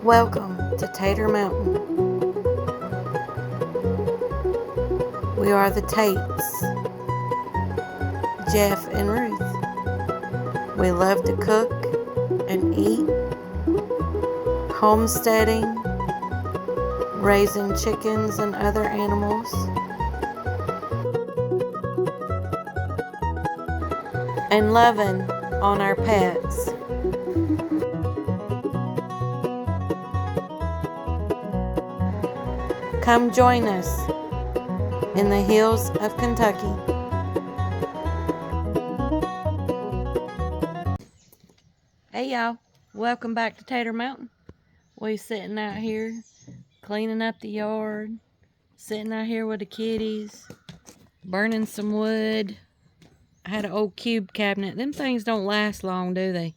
Welcome to Tatermountain. We are the Tates, Jeff and Ruth. We love to cook and eat, homesteading, raising chickens and other animals, and loving on our pets. Come join us in the hills of Kentucky. Hey y'all, welcome back to Tatermountain. We sitting out here cleaning up the yard, sitting out here with the kitties, burning some wood. I had an old cube cabinet. Them things don't last long, do they?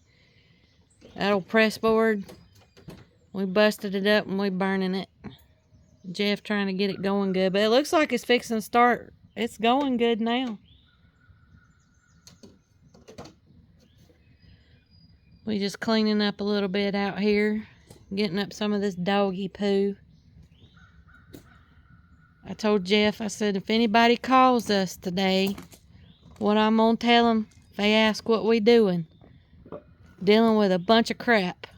That old press board, we busted it up and we burning it. Jeff trying to get it going good, but it looks like it's fixing to start. It's going good now. We just cleaning up a little bit out here, getting up some of this doggy poo. I told Jeff, I said, if anybody calls us today, what I'm gonna tell them if they ask what we doing, dealing with a bunch of crap.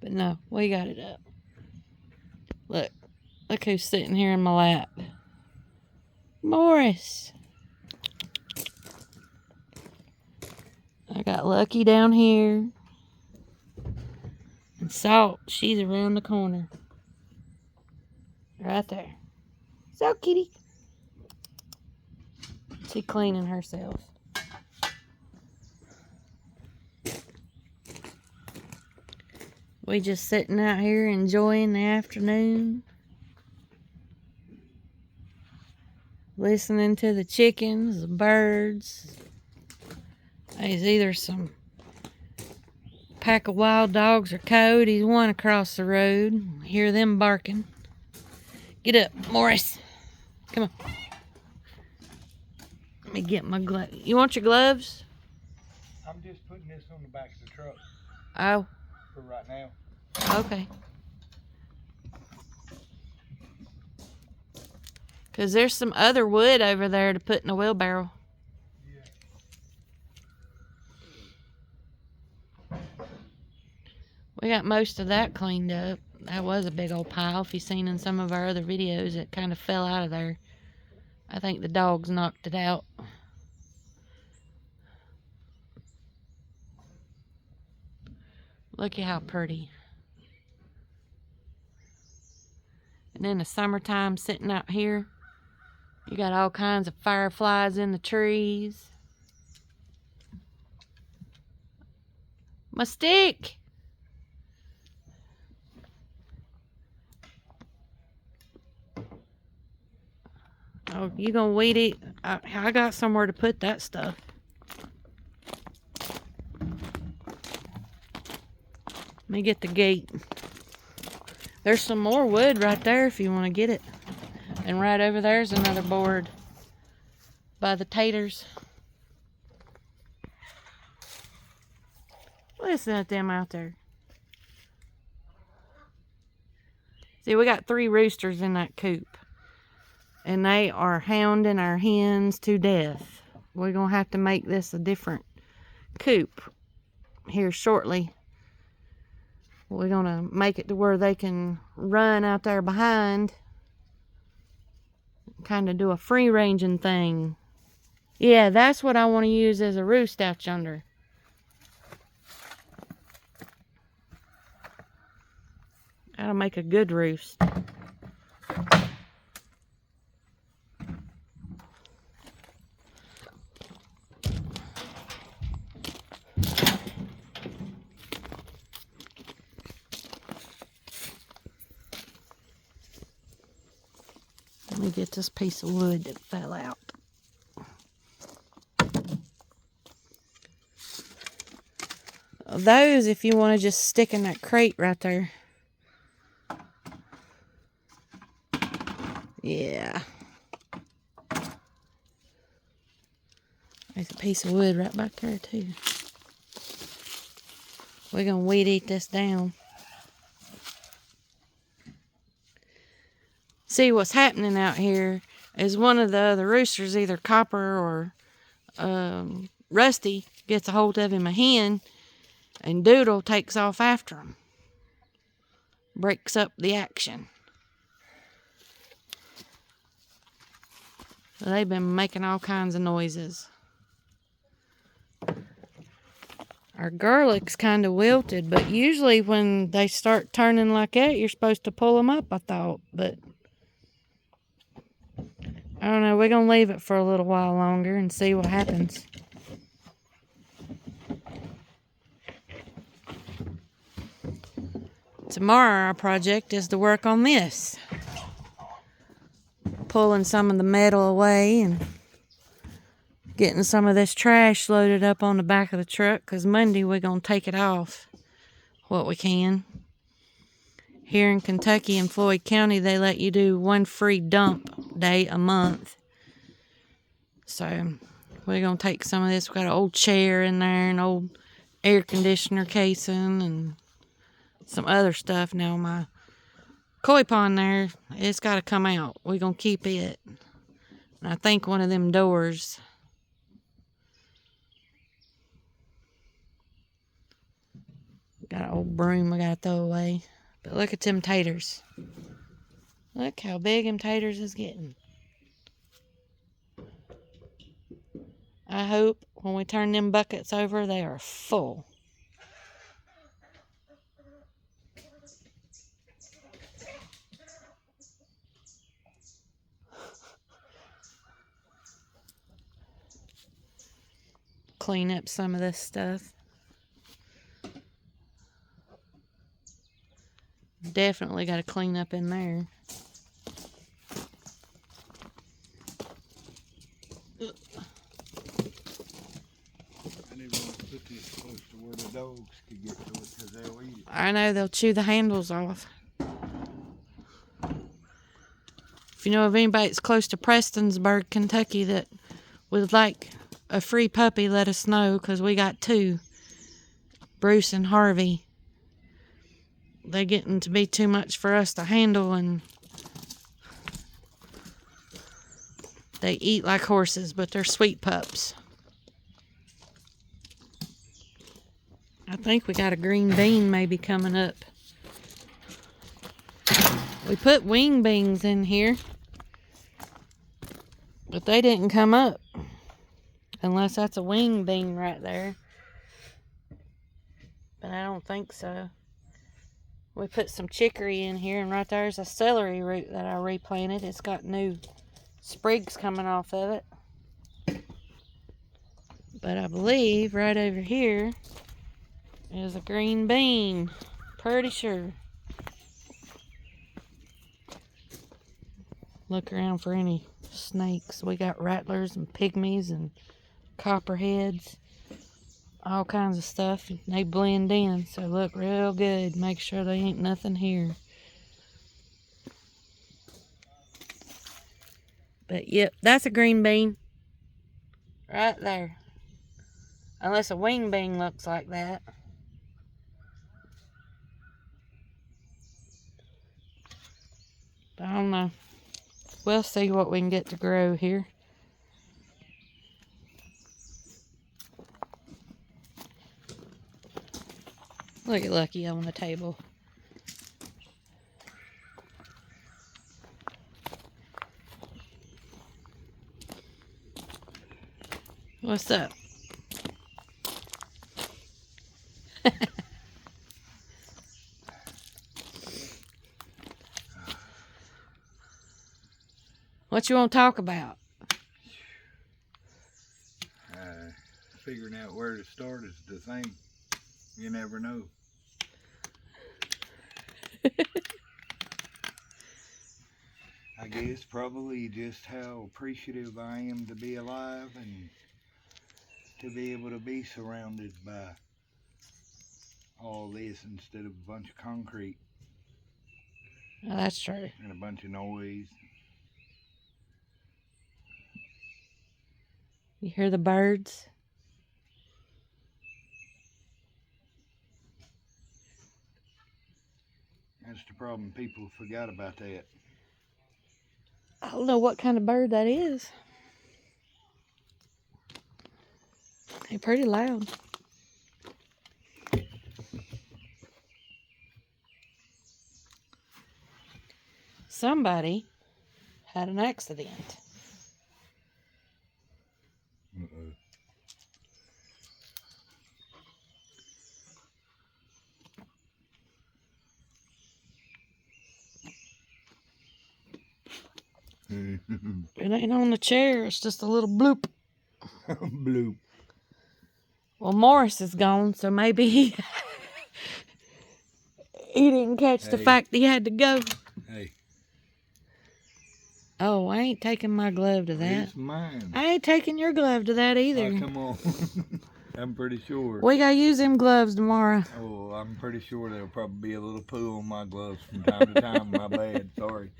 But no, we got it up. Look who's sitting here in my lap. Morris. I got Lucky down here. And Salt, she's around the corner. Right there. So, kitty. She cleaning herself. We just sitting out here enjoying the afternoon. Listening to the chickens, the birds. There's either some pack of wild dogs or coyotes, one across the road. Hear them barking. Get up, Morris. Come on. Let me get my glove. You want your gloves? I'm just putting this on the back of the truck. Oh. For right now. Okay. Because there's some other wood over there to put in a wheelbarrow. Yeah. We got most of that cleaned up. That was a big old pile. If you've seen in some of our other videos, it kind of fell out of there. I think the dogs knocked it out. Look at how pretty. And in the summertime, sitting out here, you got all kinds of fireflies in the trees. My stick! Oh, you gonna weed eat? I got somewhere to put that stuff. Let me get the gate. There's some more wood right there if you want to get it. And right over there's another board by the taters. Listen at them out there. See, we got 3 roosters in that coop. And they are hounding our hens to death. We're going to have to make this a different coop here shortly. We're going to make it to where they can run out there behind. Kind of do a free-ranging thing. Yeah, that's what I want to use as a roost out yonder. That'll make a good roost. Let me get this piece of wood that fell out. Those, if you want to just stick in that crate right there. Yeah. There's a piece of wood right back there too. We're going to weed eat this down. See, what's happening out here is one of the other roosters, either Copper or Rusty, gets a hold of him, a hen, and Doodle takes off after him. Breaks up the action. So they've been making all kinds of noises. Our garlic's kind of wilted, but usually when they start turning like that, you're supposed to pull them up, I thought. But I don't know. We're going to leave it for a little while longer and see what happens. Tomorrow our project is to work on this. Pulling some of the metal away and getting some of this trash loaded up on the back of the truck, because Monday we're going to take it off what we can. Here in Kentucky and Floyd County, they let you do one free dump day a month. So we're going to take some of this. We've got an old chair in there, an old air conditioner casing, and some other stuff. Now my koi pond there, it's got to come out. We're going to keep it. And I think one of them doors. Got an old broom we got to throw away. But look at them taters. Look how big them taters is getting. I hope when we turn them buckets over, they are full. Clean up some of this stuff. Definitely got to clean up in there. I didn't want to put this close to where the dogs could get to it because they'll eat it. I know, they'll chew the handles off. If you know of anybody that's close to Prestonsburg, Kentucky, that would like a free puppy, let us know, because we got two. Bruce and Harvey. They're getting to be too much for us to handle, and they eat like horses, but they're sweet pups. I think we got a green bean maybe coming up. We put wing beans in here, but they didn't come up. Unless that's a wing bean right there. But I don't think so. We put some chicory in here, and right there's a celery root that I replanted. It's got new sprigs coming off of it. But I believe right over here is a green bean. Pretty sure. Look around for any snakes. We got rattlers and pygmies and copperheads. All kinds of stuff. They blend in, so look real good. Make sure there ain't nothing here. But yep, that's a green bean. Right there. Unless a wing bean looks like that. But I don't know. We'll see what we can get to grow here. Look at Lucky on the table. What's up? What you want to talk about? Figuring out where to start is the thing. You never know. I guess probably just how appreciative I am to be alive and to be able to be surrounded by all this instead of a bunch of concrete. Oh, that's true. And a bunch of noise. You hear the birds? That's the problem. People forgot about that. I don't know what kind of bird that is. They're pretty loud. Somebody had an accident. Uh-oh. It ain't on the chair. It's just a little bloop. Bloop. Well, Morris is gone, so maybe he didn't catch the Hey. fact that he had to go. Hey, Oh, I ain't taking my glove to that. it's mine. I ain't taking your glove to that either. Oh, come on. I'm pretty sure. We gotta use them gloves tomorrow. Oh, I'm pretty sure there'll probably be a little poo on my gloves from time to time. My bad. Sorry.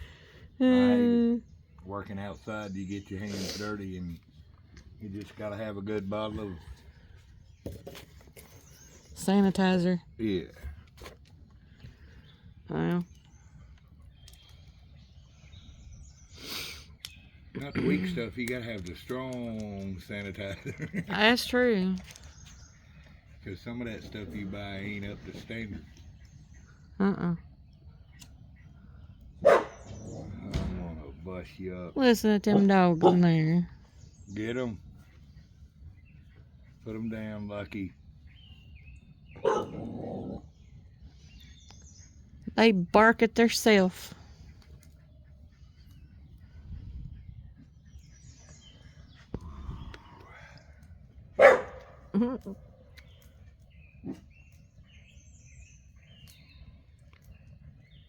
I hate it. Working outside, you get your hands dirty, and you just gotta have a good bottle of Sanitizer. yeah. Well, Not the weak stuff. You gotta have the strong sanitizer. that's true. Cause some of that stuff you buy ain't up to standard. Uh-uh. I'm gonna bust you up. Listen to them dogs in there. Get them. Put them down, Lucky. They bark at theirself.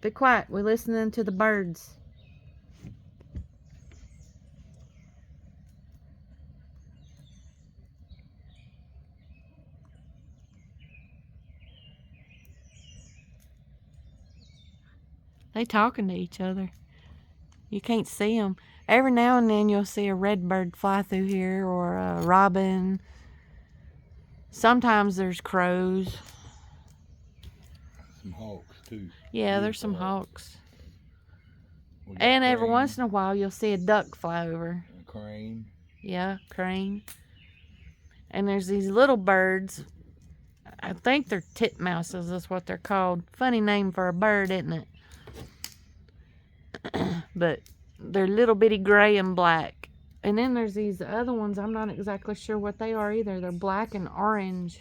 Be quiet. We're listening to the birds. They talking to each other. You can't see them. Every now and then you'll see a redbird fly through here, or a robin. Sometimes there's crows. Some hawks too. Yeah, there's Beautiful some hawks. We got And every crane, once in a while you'll see a duck fly over. a crane. Yeah, crane. And there's these little birds. I think they're titmouses is what they're called. Funny name for a bird, isn't it? But they're little bitty gray and black. And then there's these other ones. I'm not exactly sure what they are either. They're black and orange.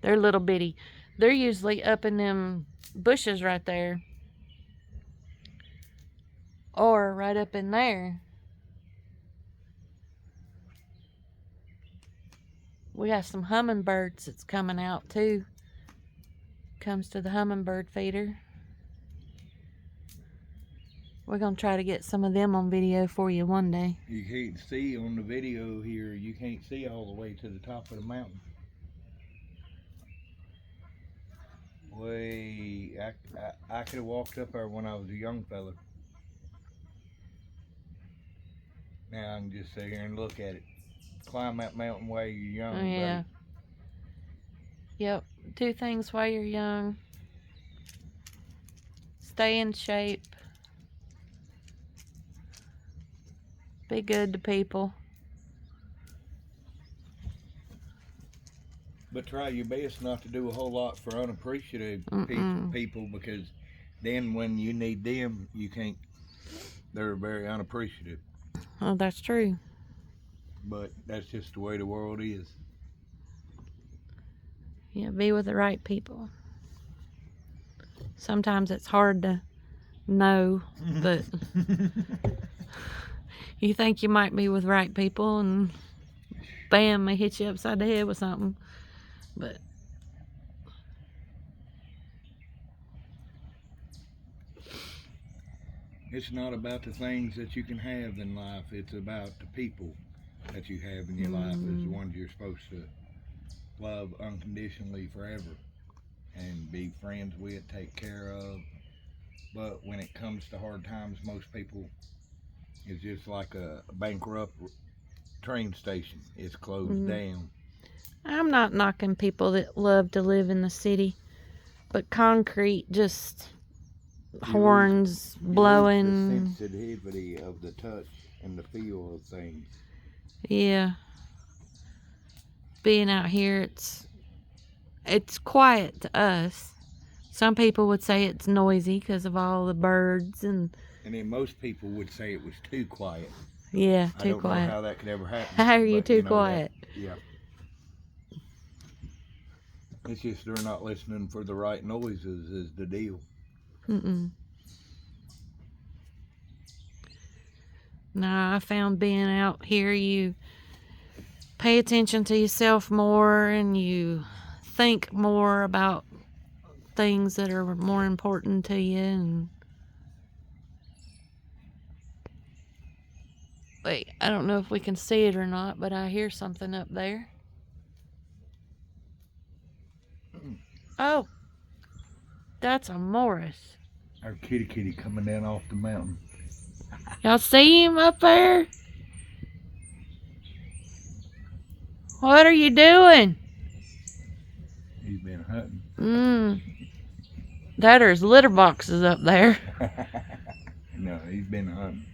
They're little bitty. They're usually up in them bushes right there. Or right up in there. We got some hummingbirds that's coming out too. Comes to the hummingbird feeder. We're going to try to get some of them on video for you one day. You can't see on the video here. You can't see all the way to the top of the mountain. I could have walked up there when I was a young fella. Now I can just sit here and look at it. Climb that mountain while you're young. Oh, yeah. Buddy. Yep. 2 things while you're young. Stay in shape. Be good to people. But try your best not to do a whole lot for unappreciative people, because then when you need them, you can't. They're very unappreciative. Oh, that's true. But that's just the way the world is. Yeah, be with the right people. Sometimes it's hard to know, but you think you might be with right people, and bam, they hit you upside the head with something. But it's not about the things that you can have in life. It's about the people that you have in your life is the ones you're supposed to love unconditionally forever and be friends with, take care of. But when it comes to hard times, most people, it's just like a bankrupt train station. It's closed down. I'm not knocking people that love to live in the city. but concrete, just You horns lose blowing. the sensitivity of the touch and the feel of things. Yeah. Being out here, it's quiet to us. Some people would say it's noisy because of all the birds and then most people would say it was too quiet. Yeah, I too don't quiet. know how that could ever happen. How are you but, too know, quiet? Yeah. It's just they're not listening for the right noises is the deal. Mm-mm. No, I found being out here, you pay attention to yourself more and you think more about things that are more important to you. And wait, I don't know if we can see it or not, but I hear something up there. Oh, that's a Morris. Our kitty coming down off the mountain. Y'all see him up there? What are you doing? He's been hunting. There's litter boxes up there. No, he's been hunting.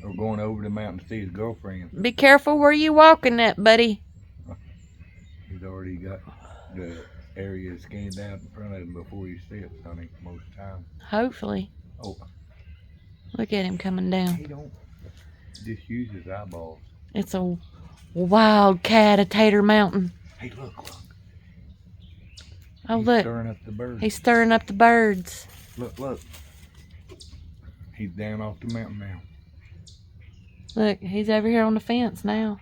Or going over the mountain to see his girlfriend. Be careful where you walking at, buddy. He's already got the area scanned out in front of him before he steps on it most of the time. Hopefully. Oh. Look at him coming down. He don't just use his eyeballs. It's a wild cat at Tatermountain. Hey, look. Oh, He's look. stirring up the birds. He's stirring up the birds. Look. He's down off the mountain now. Look, he's over here on the fence now.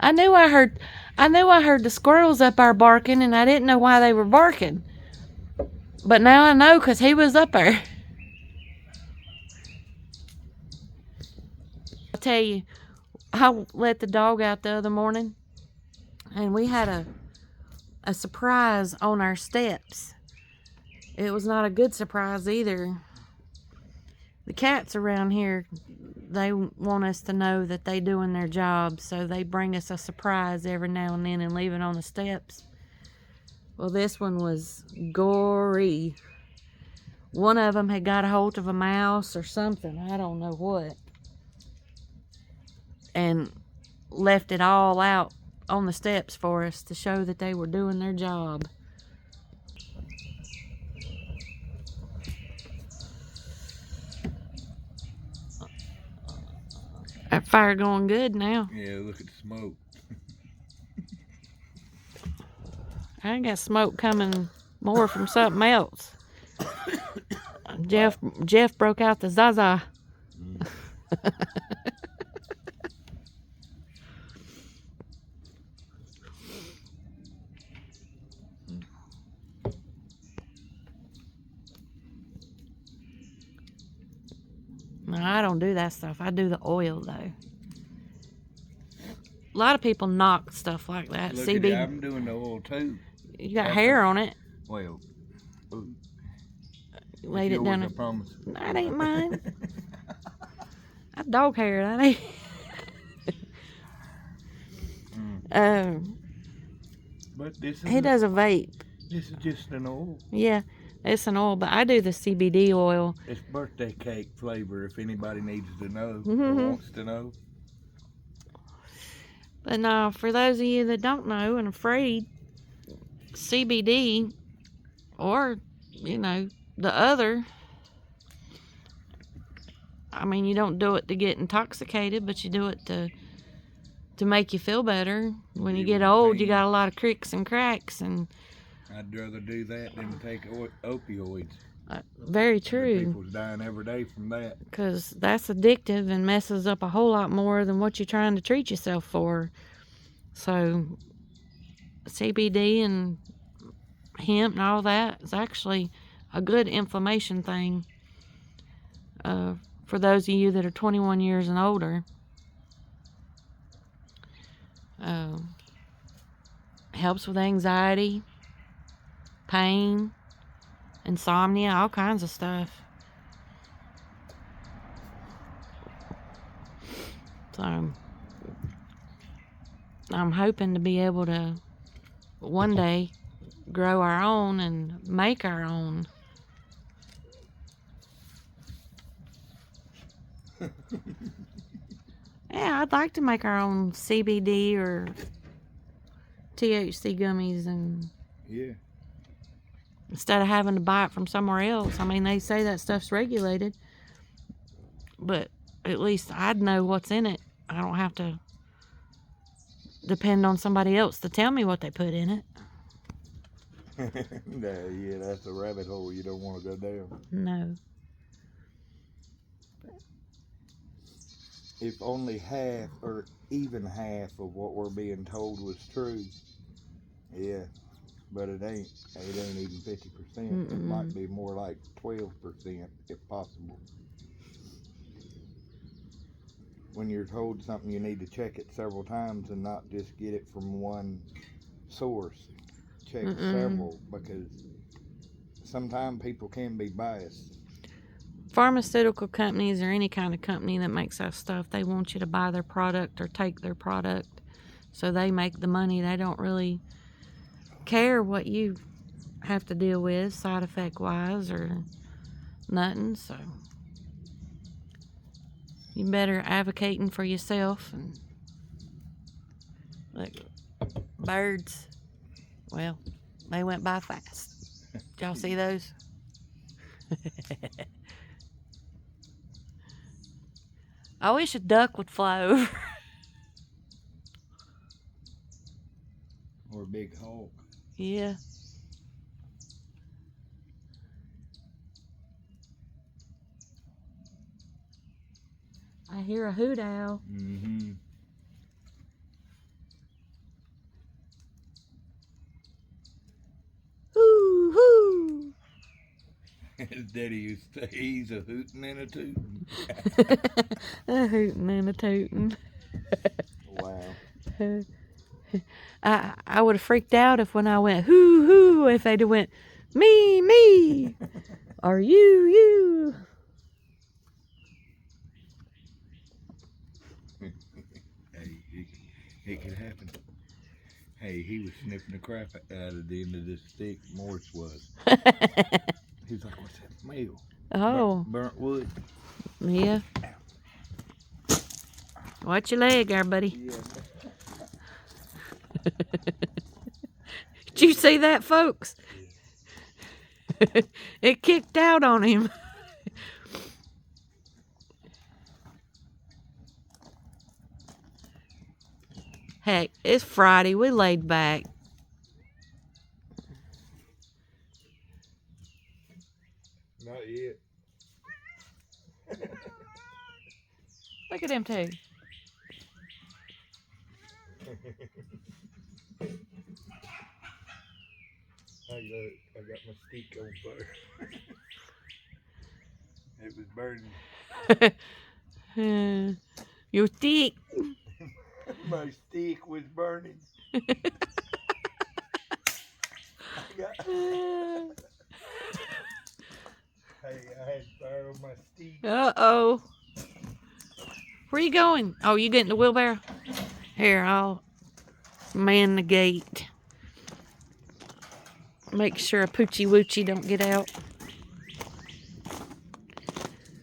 I knew I heard the squirrels up there barking, and I didn't know why they were barking. But now I know because he was up there. I'll tell you, I let the dog out the other morning, and we had a surprise on our steps. It was not a good surprise either. The cats around here, they want us to know that they doing their job, so they bring us a surprise every now and then and leave it on the steps. Well, this one was gory. One of them had got a hold of a mouse or something, I don't know what, and left it all out on the steps for us to show that they were doing their job. That fire going good now. Yeah, look at the smoke. I got smoke coming more from something else. Jeff broke out the Zaza. No, I don't do that stuff. I do the oil though. A lot of people knock stuff like that. Look CB, at it, I'm doing the oil too. you got hair on it. Well, Laid it down. I promise. That ain't mine. That's dog hair. That ain't. But this is He does a vape. This is just an oil. Yeah, it's an oil, but I do the CBD oil. It's birthday cake flavor. If anybody needs to know or wants to know. But no, for those of you that don't know and afraid, CBD, or the other, I mean, you don't do it to get intoxicated, but you do it to make you feel better. When you get old, you got a lot of cricks and cracks, and I'd rather do that than take opioids. Very true. People's dying every day from that. Because that's addictive and messes up a whole lot more than what you're trying to treat yourself for. So CBD and hemp and all that is actually a good inflammation thing for those of you that are 21 years and older. Helps with anxiety, pain, insomnia, all kinds of stuff. So I'm hoping to be able to one day grow our own and make our own. Yeah, I'd like to make our own CBD or THC gummies, and Yeah. instead of having to buy it from somewhere else. I mean, they say that stuff's regulated, but at least I'd know what's in it. I don't have to depend on somebody else to tell me what they put in it. No, yeah, that's a rabbit hole you don't want to go down. No. If only half or even half of what we're being told was true, yeah, but it ain't even 50%. It might be more like 12% if possible. When you're told something, you need to check it several times and not just get it from one source. Check several, because sometimes people can be biased. Pharmaceutical companies or any kind of company that makes that stuff, they want you to buy their product or take their product, so they make the money. They don't really care what you have to deal with side effect wise or nothing. So you better advocating for yourself. And look, birds, well, they went by fast. Did y'all see those? I wish a duck would fly over. Or a big hawk. Yeah. I hear a hoot owl. Mm-hmm. Hoo hoo. His daddy used to say he's a hootin' and a tootin'. A hootin' and a tootin'. Wow. I would have freaked out if when I went hoo hoo, if they'd have went me, or you. Hey, it could happen. Hey, he was sniffing the crap out of the end of this stick. Morris was. He's like, what's that smell? Oh. Burnt wood. Yeah. Watch your leg there, buddy. Yeah. Did you see that, folks? Yeah. It kicked out on him. Heck, it's Friday. We laid back. Not yet. Look at him too. I got my stick on fire. It was burning. Your stick. My stick was burning. Hey, I had fire on my stick. Uh-oh. Where you going? Oh, you getting the wheelbarrow? Here, I'll man the gate. Make sure a poochie woochie don't get out.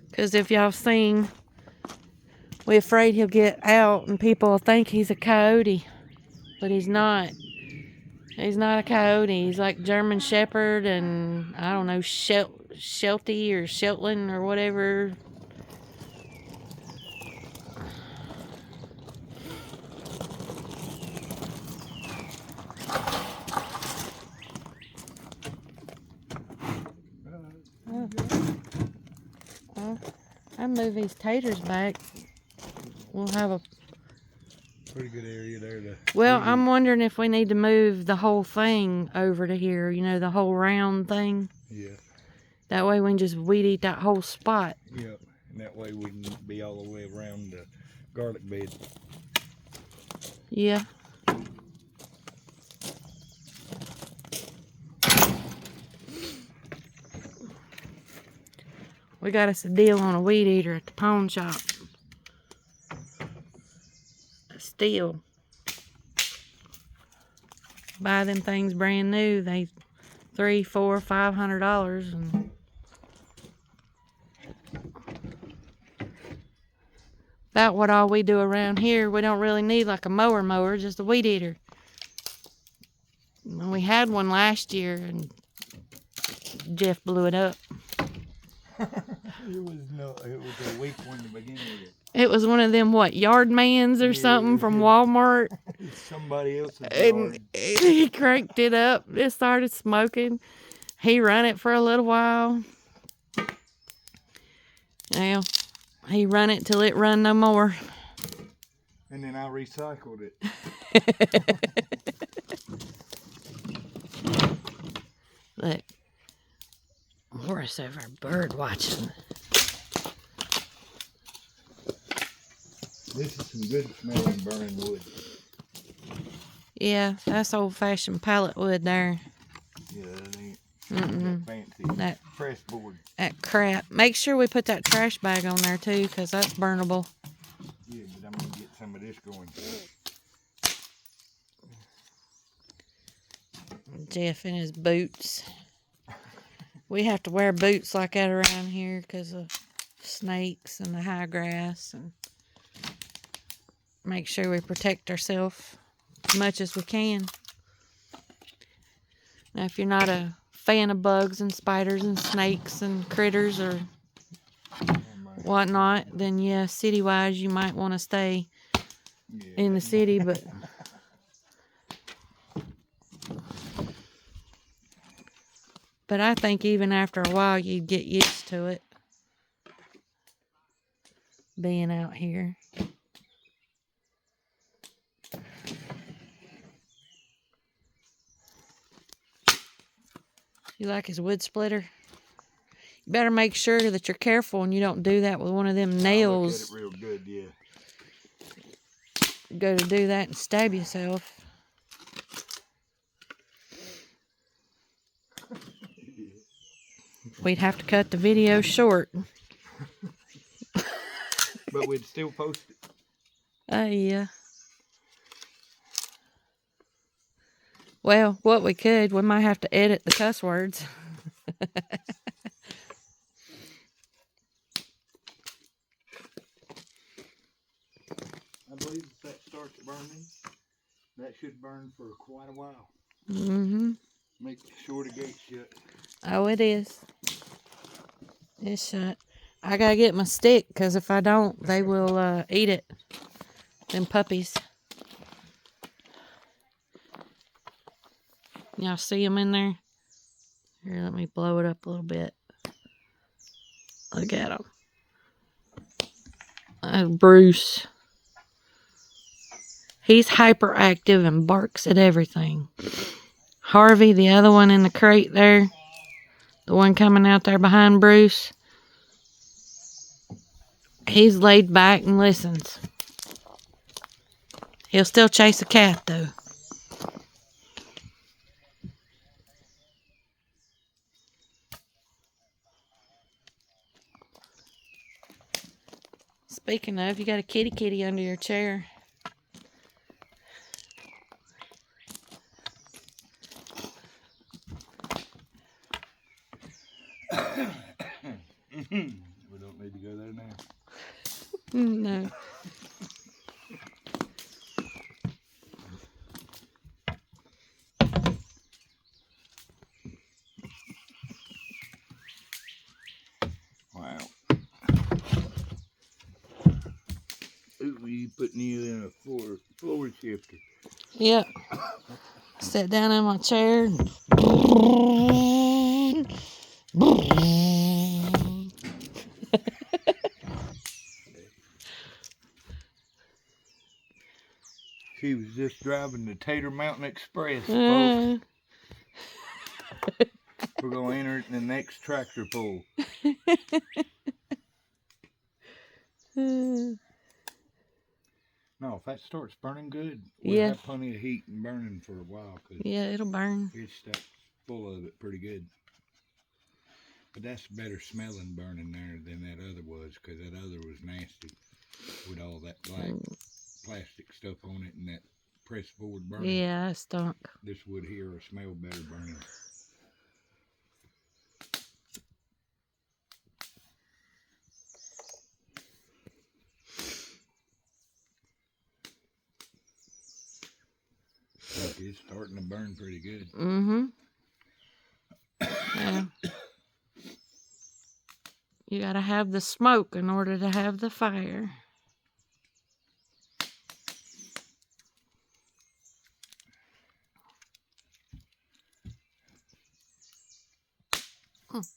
Because if y'all seen, we're afraid he'll get out and people will think he's a coyote. But he's not. He's not a coyote. He's like German Shepherd and, I don't know, Sheltie or Shetland or whatever. Well, I'll move these taters back. We'll have a pretty good area there. Well, I'm wondering if we need to move the whole thing over to here, you know, the whole round thing. Yeah. That way we can just weed eat that whole spot. Yep. And that way we can be all the way around the garlic bed. Yeah. We got us a deal on a weed eater at the pawn shop. A steal. buy them things brand new, they $300, $400, $500, and about what all we do around here. We don't really need like a mower, just a weed eater. And we had one last year, and Jeff blew it up. It was a weak one to begin with. It was one of them, yard mans or something from Walmart. Somebody else's And yard. he cranked it up. It started smoking. He run it for a little while. Well, he run it till it run no more. And then I recycled it. Look, Morris over bird watching. This is some good smelling burning wood. Yeah, that's old-fashioned pallet wood there. Yeah, that ain't Mm-mm. that fancy. That Press board. That crap. Make sure we put that trash bag on there too, because that's burnable. Yeah, but I'm gonna get some of this going. Jeff in his boots. We have to wear boots like that around here because of snakes and the high grass, and make sure we protect ourselves as much as we can. Now, if you're not a fan of bugs and spiders and snakes and critters or whatnot, then yeah, city-wise, you might want to stay in the city, but I think even after a while, you'd get used to it, being out here. You like his wood splitter? You better make sure that you're careful and you don't do that with one of them nails. Look at it real good, yeah. Go to do that and stab yourself. We'd have to cut the video short. But we'd still post it. Yeah. Well, what we could, we might have to edit the cuss words. I believe if that starts burning, that should burn for quite a while. Mm-hmm. Make sure the gate's shut. Oh, it is. It's shut. I gotta get my stick, because if I don't, they will eat it. Them puppies. Y'all see them in there? Here, let me blow it up a little bit. Look at them. That's Bruce. He's hyperactive and barks at everything. Harvey, the other one in the crate there, the one coming out there behind Bruce, he's laid back and listens. He'll still chase a cat, though. Speaking of, you got a kitty under your chair. We don't need to go there now. No. Wow. Ooh, you putting you in a floor shifter. Yep. Sat down in my chair. She was just driving the Tatermountain Express, folks. We're going to enter it in the next tractor pull. No, if that starts burning good, we'll have plenty of heat and burning for a while. Cause yeah, it'll burn. it's stuck full of it pretty good. But that's better smelling burning there than that other was, because that other was nasty with all that black plastic stuff on it and that press forward burning. Yeah, it stunk. This wood here will smell better burning. It's starting to burn pretty good. Mm-hmm. Yeah. You gotta have the smoke in order to have the fire. Let's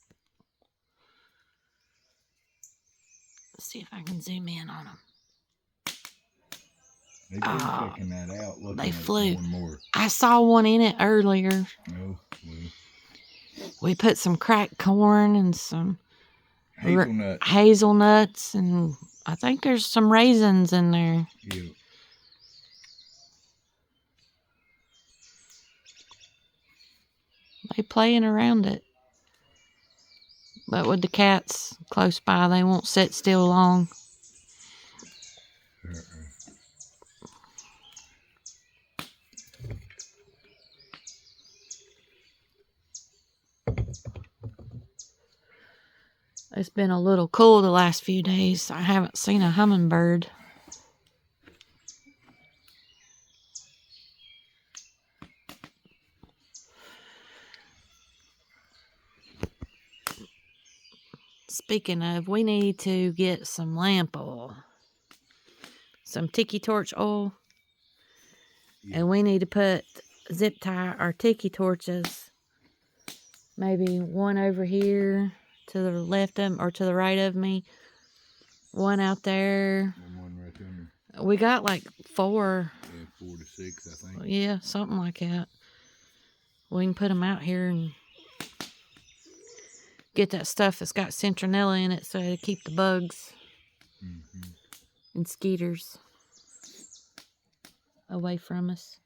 see if I can zoom in on them. They keep checking that out. Looking They at flew. more. I saw one in it earlier. Oh, We put some cracked corn and some hazelnuts, and I think there's some raisins in there. Yeah. They playing around it. But with the cats close by, they won't sit still long. It's been a little cool the last few days. I haven't seen a hummingbird. Speaking of, we need to get some lamp oil. Some tiki torch oil. Yeah. And we need to put zip tie our tiki torches. Maybe one over here to the left of, or to the right of me. One out there. And one right there. We got like 4. Yeah, 4 to 6, I think. Yeah, something like that. We can put them out here and get that stuff that's got citronella in it so to keep the bugs and skeeters away from us.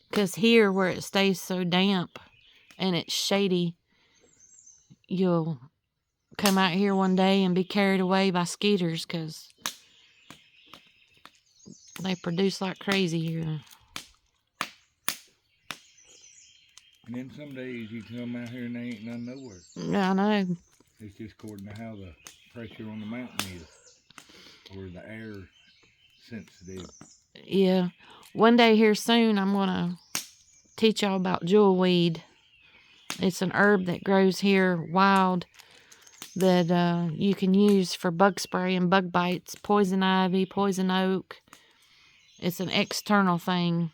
Because here where it stays so damp and it's shady, you'll come out here one day and be carried away by skeeters because they produce like crazy here. And then some days you come out here and they ain't none nowhere. Yeah, I know. It's just according to how the pressure on the mountain is. Or the air sensitive. Yeah. One day here soon I'm going to teach y'all about jewelweed. It's an herb that grows here wild that you can use for bug spray and bug bites. Poison ivy, poison oak. It's an external thing.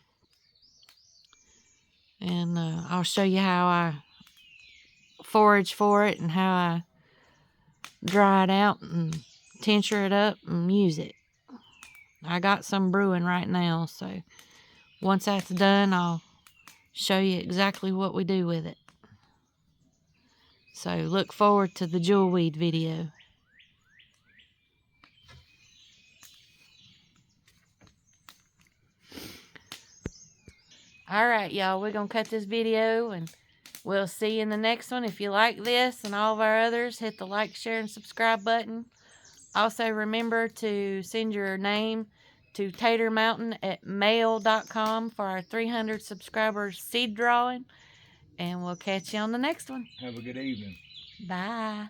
And I'll show you how I forage for it and how I dry it out and tincture it up and use it. I got some brewing right now, so once that's done, I'll show you exactly what we do with it. So look forward to the jewelweed video. Alright, y'all, we're going to cut this video and we'll see you in the next one. If you like this and all of our others, hit the like, share, and subscribe button. Also, remember to send your name to tatermountain@mail.com for our 300 subscribers seed drawing. And we'll catch you on the next one. Have a good evening. Bye.